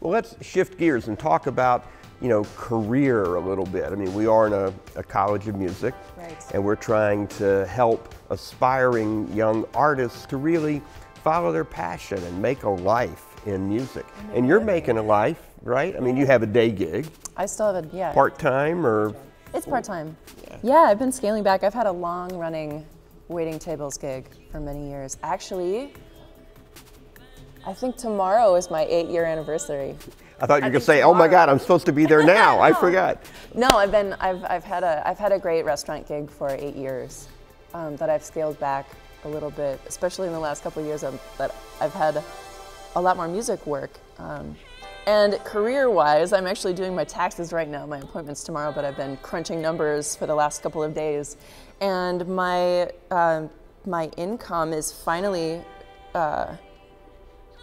Well, let's shift gears and talk about, you know, career a little bit. I mean, we are in a college of music, right, and we're trying to help aspiring young artists to really follow their passion and make a life in music. And you're making a life, right? I mean, you have a day gig. I still have a, yeah. Part-time or? It's part-time. Yeah, I've been scaling back. I've had a long-running waiting tables gig for many years. Actually, I think tomorrow is my 8-year anniversary. I thought you were going to say, "Oh my God, I'm supposed to be there now." I forgot. No, I've had a great restaurant gig for 8 years that I've scaled back a little bit, especially in the last couple of years that I've had a lot more music work. And career-wise, I'm actually doing my taxes right now. My appointment's tomorrow, but I've been crunching numbers for the last couple of days, and my income is finally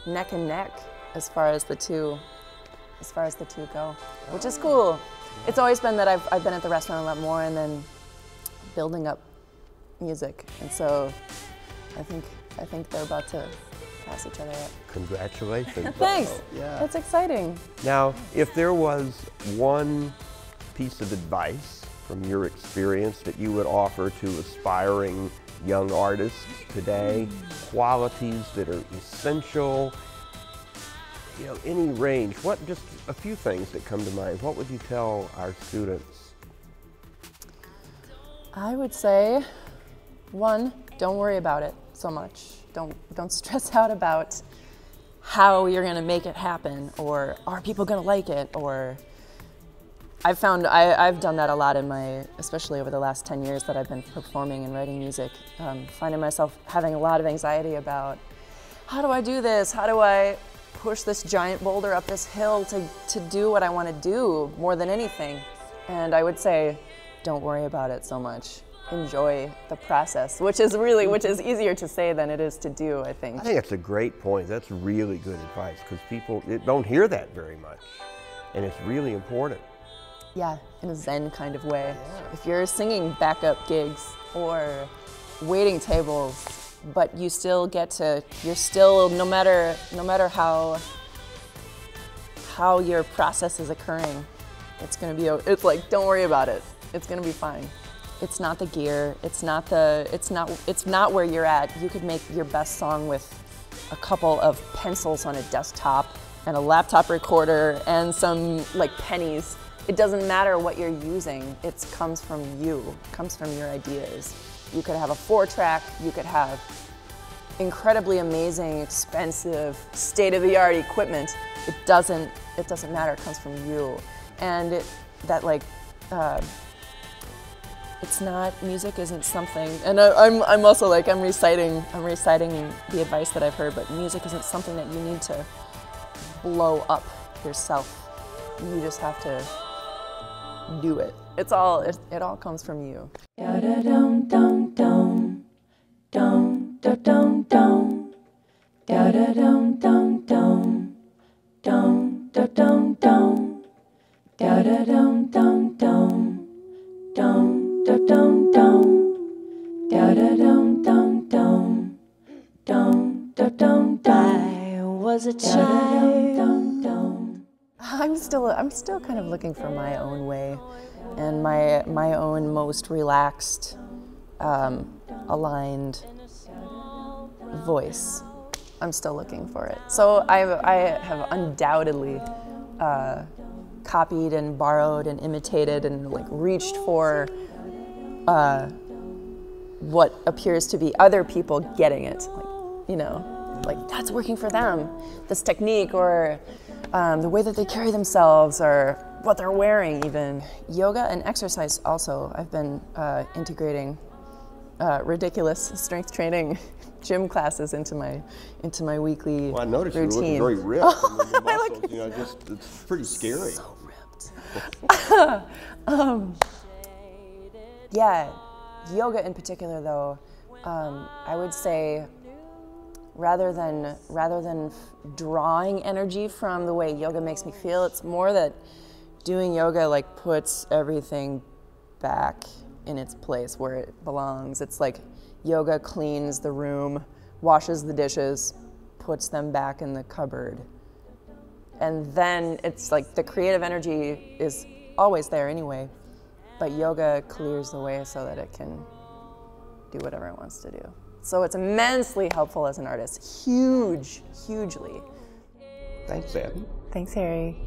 neck and neck as far as the two go, which is cool. It's always been that I've been at the restaurant a lot more, and then building up music, and so I think they're about to pass each other up. Congratulations. Thanks. Yeah. That's exciting. Now, if there was one piece of advice from your experience that you would offer to aspiring young artists today, qualities that are essential, you know, any range, just a few things that come to mind, what would you tell our students? I would say, one, don't worry about it so much. Don't stress out about how you're gonna make it happen, or are people gonna like it, or I've found I've done that a lot in especially over the last 10 years that I've been performing and writing music, finding myself having a lot of anxiety about how do I do this? How do I push this giant boulder up this hill to do what I want to do more than anything? And I would say, don't worry about it so much. Enjoy the process, which is easier to say than it is to do, I think. I think that's a great point. That's really good advice, because people don't hear that very much, and it's really important. Yeah, in a Zen kind of way. Yeah. If you're singing backup gigs or waiting tables, but you still no matter how your process is occurring, it's like, don't worry about it. It's gonna be fine. It's not the gear, it's not where you're at. You could make your best song with a couple of pencils on a desktop and a laptop recorder and some like pennies. It doesn't matter what you're using. It comes from you. It comes from your ideas. You could have a 4-track, you could have incredibly amazing, expensive, state-of-the-art equipment. It doesn't matter, it comes from you. And music isn't something, and I'm also like, I'm reciting the advice that I've heard, but music isn't something that you need to blow up yourself. You just have to do it. It all comes from you. I was a child. I'm still kind of looking for my own way and my own most relaxed, aligned voice. I'm still looking for it. So I have undoubtedly copied and borrowed and imitated and like reached for what appears to be other people getting it. Like, you know, like that's working for them. This technique or the way that they carry themselves or what they're wearing even. Yoga and exercise also. I've been integrating ridiculous strength training gym classes into my weekly routine. Well, I noticed you were looking very ripped. And the muscles, you know, it's pretty scary. So ripped. Yeah, yoga in particular though, I would say rather than drawing energy from the way yoga makes me feel, it's more that doing yoga like puts everything back in its place where it belongs. It's like yoga cleans the room, washes the dishes, puts them back in the cupboard. And then it's like the creative energy is always there anyway, but yoga clears the way so that it can do whatever it wants to do. So it's immensely helpful as an artist, hugely. Thanks, Abby. Thanks, Harry.